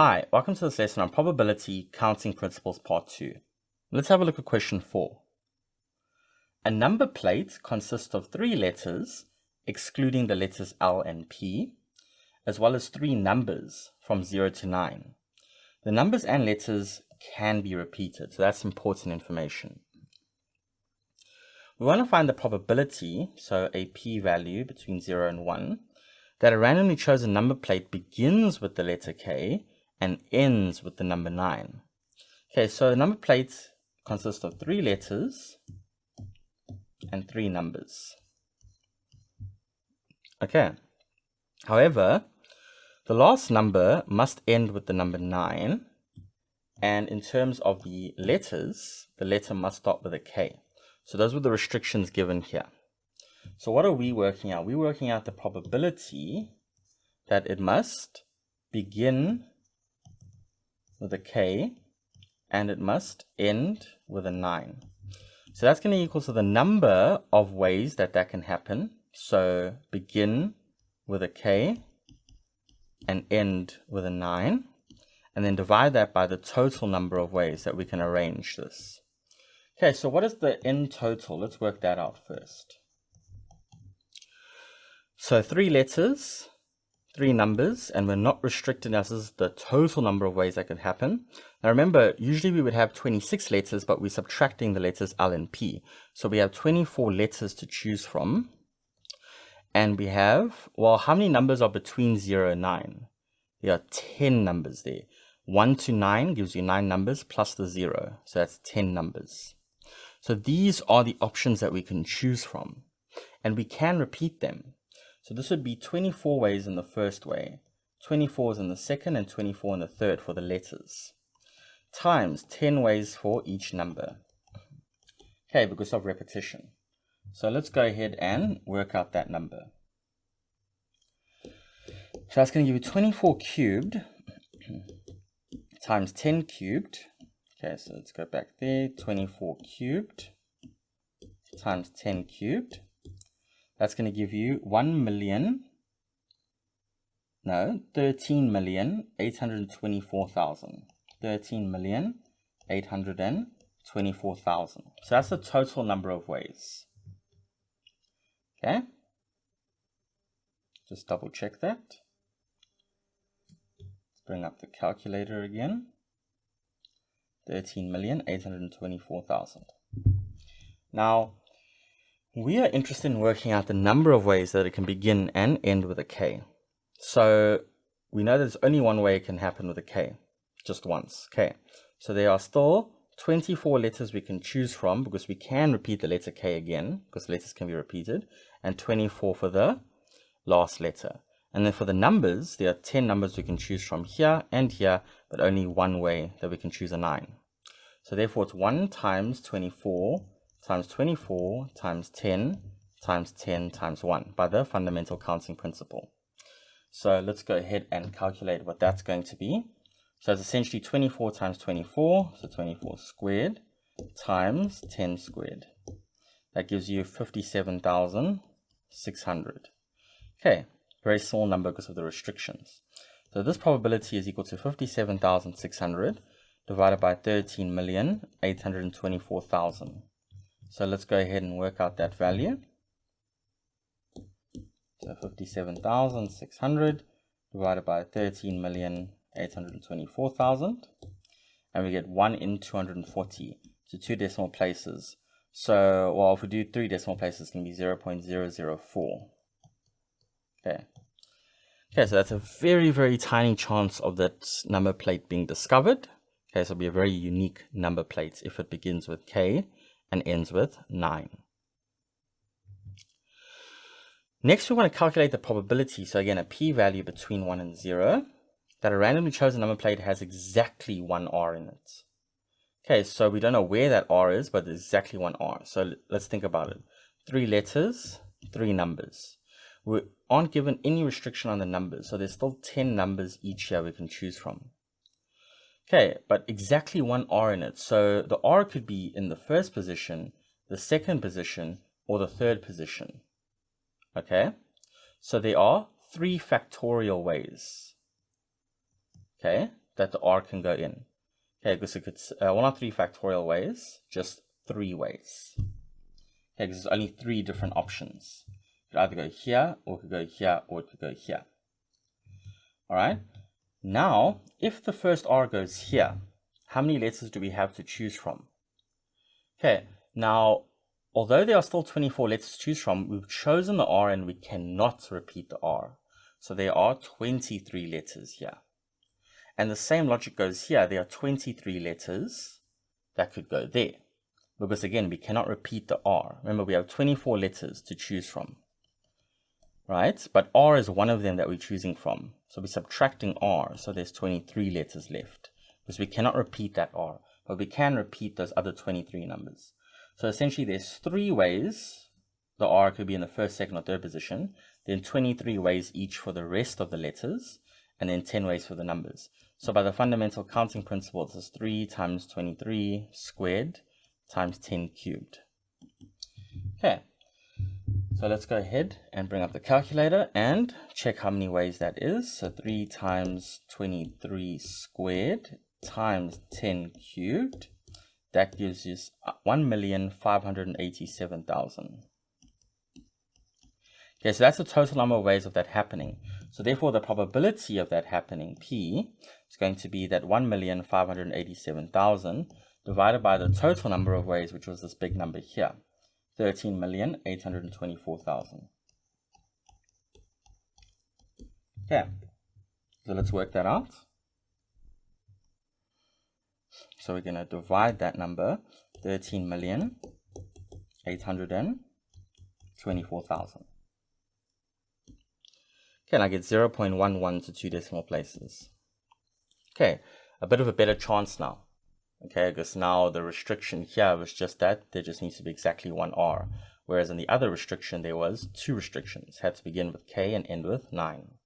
Hi, welcome to this lesson on Probability Counting Principles Part 2. Let's have a look at question 4. A number plate consists of 3 letters, excluding the letters L and P, as well as 3 numbers from 0 to 9. The numbers and letters can be repeated, so that's important information. We want to find the probability, so a p-value between 0 and 1, that a randomly chosen number plate begins with the letter K and ends with the number 9. Okay, so a number plate consists of 3 letters and 3 numbers. Okay, however, the last number must end with the number 9, and in terms of the letters, the letter must start with a K. So those were the restrictions given here. So what are we working out? We're working out the probability that it must begin with a K and it must end with a 9. So that's going to equal to the number of ways that can happen. So begin with a K and end with a 9, and then divide that by the total number of ways that we can arrange this. Okay, so what is the end total? Let's work that out first. So 3 letters, 3 numbers, and we're not restricted as is the total number of ways that could happen. Now remember, usually we would have 26 letters, but we're subtracting the letters L and P. So we have 24 letters to choose from. And we have, well, how many numbers are between 0 and 9? There are 10 numbers there. 1 to 9 gives you 9 numbers plus the 0. So that's 10 numbers. So these are the options that we can choose from. And we can repeat them. So this would be 24 ways in the first way, 24 in the second, and 24 in the third for the letters, times 10 ways for each number. Okay, because of repetition. So let's go ahead and work out that number. So that's going to give you 24 cubed times 10 cubed. Okay, so let's go back there. 24 cubed times 10 cubed. That's going to give you 13,824,000. 13,824,000. So that's the total number of ways. Okay. Just double check that. Let's bring up the calculator again. 13,824,000. Now, we are interested in working out the number of ways that it can begin and end with a K. So we know there's only one way it can happen with a K, just once. Okay, so there are still 24 letters we can choose from because we can repeat the letter K again because letters can be repeated, and 24 for the last letter. And then for the numbers, there are 10 numbers we can choose from here and here, but only one way that we can choose a 9. So therefore it's 1 times 24 times 24 times 10 times 10 times 1 by the fundamental counting principle. So let's go ahead and calculate what that's going to be. So it's essentially 24 times 24, so 24 squared times 10 squared. That gives you 57,600. Okay, very small number because of the restrictions. So this probability is equal to 57,600 divided by 13,824,000. So let's go ahead and work out that value. So 57,600 divided by 13,824,000. And we get 1 in 240. So 2 decimal places. So, well, if we do 3 decimal places, it's going to be 0.004. Okay. Okay, so that's a very, very tiny chance of that number plate being discovered. Okay, so it'll be a very unique number plate if it begins with K and ends with 9. Next, we want to calculate the probability, so again, a p-value between 1 and 0, that a randomly chosen number plate has exactly 1 R in it. Okay, so we don't know where that R is, but there's exactly 1 R. So let's think about it. 3 letters, 3 numbers. We aren't given any restriction on the numbers, so there's still 10 numbers each here we can choose from. Okay, but exactly 1 R in it. So the R could be in the first position, the second position, or the third position. Okay, so there are 3 factorial ways. Okay, that the R can go in. Okay, because it's well, not 3 factorial ways, just 3 ways. Okay, because there's only 3 different options. It could either go here, or it could go here, or it could go here. All right. Now, if the first R goes here, how many letters do we have to choose from? Okay, now, although there are still 24 letters to choose from, we've chosen the R and we cannot repeat the R. So there are 23 letters here. And the same logic goes here. There are 23 letters that could go there. Because again, we cannot repeat the R. Remember, we have 24 letters to choose from. Right? But R is one of them that we're choosing from. So we're subtracting R. So there's 23 letters left. Because we cannot repeat that R. But we can repeat those other 23 numbers. So essentially there's 3 ways the R could be in the first, second, or third position. Then 23 ways each for the rest of the letters. And then 10 ways for the numbers. So by the fundamental counting principle, this is 3 times 23 squared times 10 cubed. Okay. So let's go ahead and bring up the calculator and check how many ways that is. So 3 times 23 squared times 10 cubed. That gives us 1,587,000. Okay, so that's the total number of ways of that happening. So therefore, the probability of that happening, P, is going to be that 1,587,000 divided by the total number of ways, which was this big number here. 13,824,000. Okay, so let's work that out. So we're going to divide that number, 13,824,000. Okay, and I get 0.11 to 2 decimal places. Okay, a bit of a better chance now. Okay, because now the restriction here was just that there just needs to be exactly 1 R, whereas in the other restriction there was 2 restrictions. It had to begin with K and end with 9.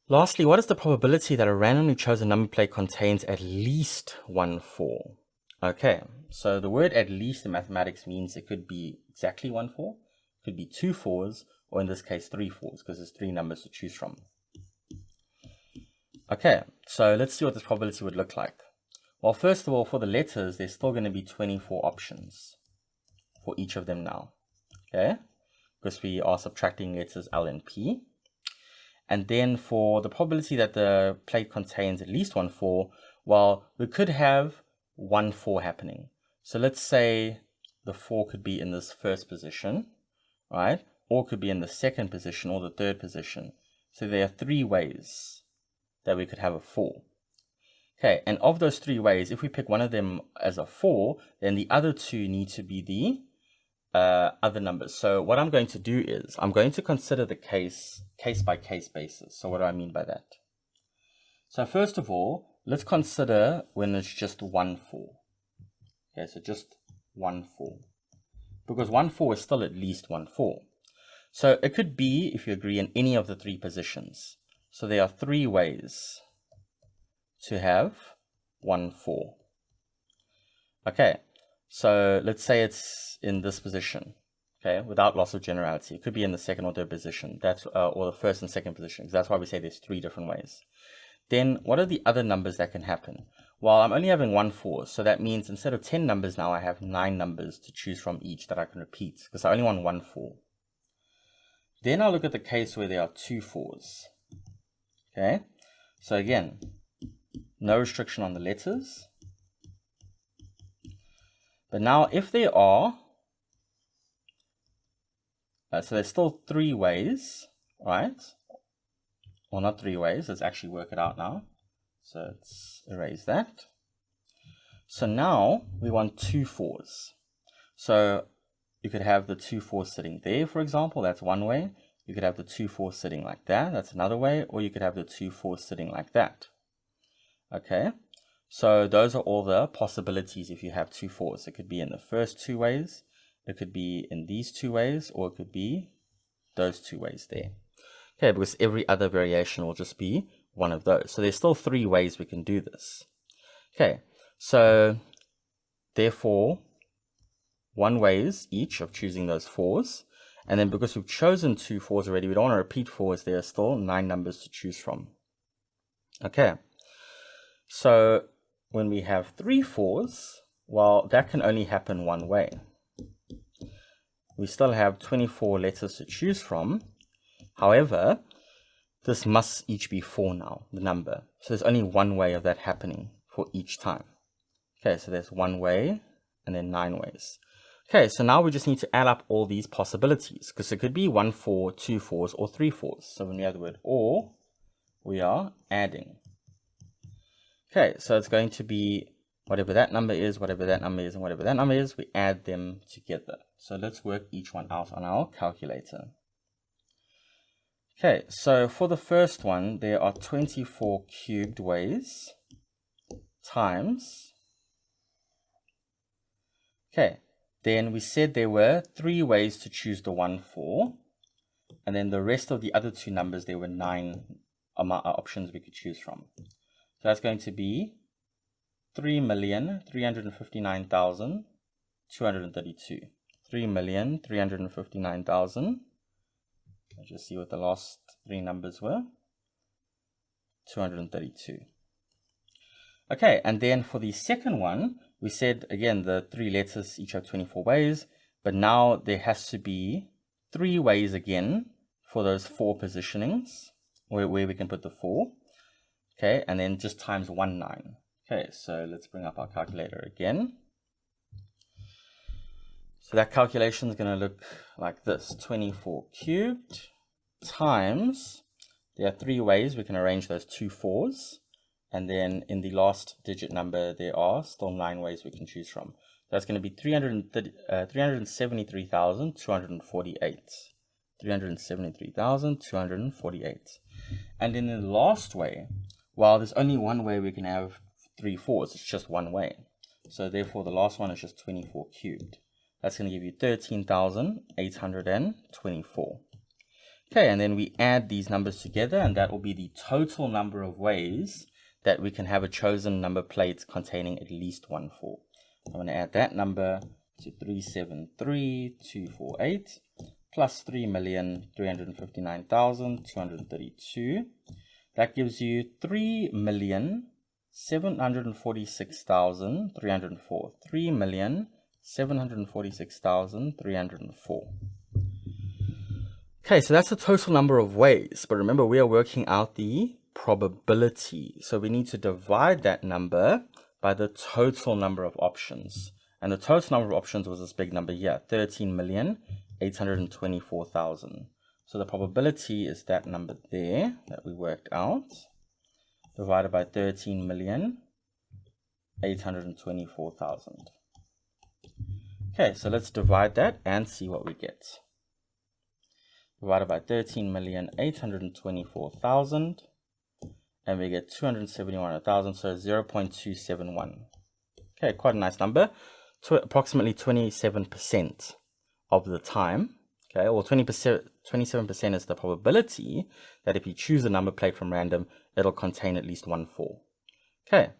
Lastly, what is the probability that a randomly chosen number plate contains at least 1 4? Okay, so the word at least in mathematics means it could be exactly 1 4, it could be 2 4s, or in this case 3 4s, because there's 3 numbers to choose from. Okay, so let's see what this probability would look like. Well, first of all, for the letters, there's still going to be 24 options for each of them now. Okay, because we are subtracting letters L and P. And then for the probability that the plate contains at least 1 4, well, we could have 1 4 happening. So let's say the 4 could be in this first position, right? Or could be in the second position or the third position. So there are 3 ways that we could have a 4. Okay, and of those 3 ways, if we pick one of them as a 4, then the other 2 need to be the other numbers. So what I'm going to do is I'm going to consider the case by case basis. So what do I mean by that? So first of all, let's consider when it's just 1 4. Okay, so just 1 4. Because 1 4 is still at least 1 4. So it could be, if you agree, in any of the 3 positions. So there are 3 ways to have 1 4. Okay, so let's say it's in this position, okay, without loss of generality. It could be in the second or third position, that's or the first and second position, because that's why we say there's 3 different ways. Then what are the other numbers that can happen? Well, I'm only having 1 4, so that means instead of 10 numbers now, I have 9 numbers to choose from each that I can repeat, because I only want 1 4. Then I'll look at the case where there are 2 4s. Okay, so again, no restriction on the letters. But now if there are, so there's still 3 ways, right? Well, not 3 ways, let's actually work it out now. So let's erase that. So now we want 2 4s. So you could have the 2 4s sitting there, for example, that's one way. You could have the 2 4s sitting like that, that's another way, or you could have the 2 4s sitting like that. Okay, so those are all the possibilities if you have 2 4s. It could be in the first 2 ways, it could be in these 2 ways, or it could be those 2 ways there. Okay, because every other variation will just be one of those. So there's still 3 ways we can do this. Okay, so therefore 1 ways each of choosing those 4s. And then because we've chosen 2 4s already, we don't want to repeat 4s, there are still 9 numbers to choose from. Okay, so when we have 3 4s, well, that can only happen one way. We still have 24 letters to choose from. However, this must each be 4 now, the number. So there's only one way of that happening for each time. Okay, so there's one way and then 9 ways. Okay, so now we just need to add up all these possibilities, because it could be 1 4, 2 4s, or 3 4s. So when we have the word or, we are adding. Okay, so it's going to be whatever that number is, whatever that number is, and whatever that number is, we add them together. So let's work each one out on our calculator. Okay, so for the first one, there are 24 cubed ways times. Okay, then we said there were 3 ways to choose the 1 4, and then the rest of the other 2 numbers, there were 9 options we could choose from. So that's going to be 3,359,232. 3,359,000. Let's just see what the last 3 numbers were. 232. Okay, and then for the second one, we said, again, the 3 letters each have 24 ways, but now there has to be 3 ways again for those 4 positionings, where we can put the 4. Okay, and then just times 1 9. Okay, so let's bring up our calculator again. So that calculation is going to look like this. 24 cubed times, there are 3 ways we can arrange those 2 4s. And then in the last digit number, there are still 9 ways we can choose from. That's going to be 373,248. 373,248. And in the last way, while there's only one way we can have 3 4s, it's just one way. So therefore, the last one is just 24 cubed. That's going to give you 13,824. Okay, and then we add these numbers together, and that will be the total number of ways that we can have a chosen number plate containing at least 1 4. I'm going to add that number to 373,248 plus 3,359,232. That gives you 3,746,304. 3,746,304. Okay, so that's the total number of ways. But remember, we are working out the probability. So we need to divide that number by the total number of options. And the total number of options was this big number here, 13,824,000. So the probability is that number there that we worked out, divided by 13,824,000. Okay, so let's divide that and see what we get. Divided by 13,824,000, and we get 271,000, so 0.271. Okay, quite a nice number. Approximately 27% of the time. Okay, well, 27% is the probability that if you choose a number plate from random, it'll contain at least 1 4. Okay,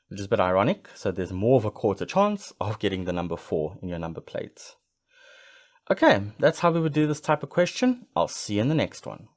which is a bit ironic. So there's more of a quarter chance of getting the number 4 in your number plate. Okay, that's how we would do this type of question. I'll see you in the next one.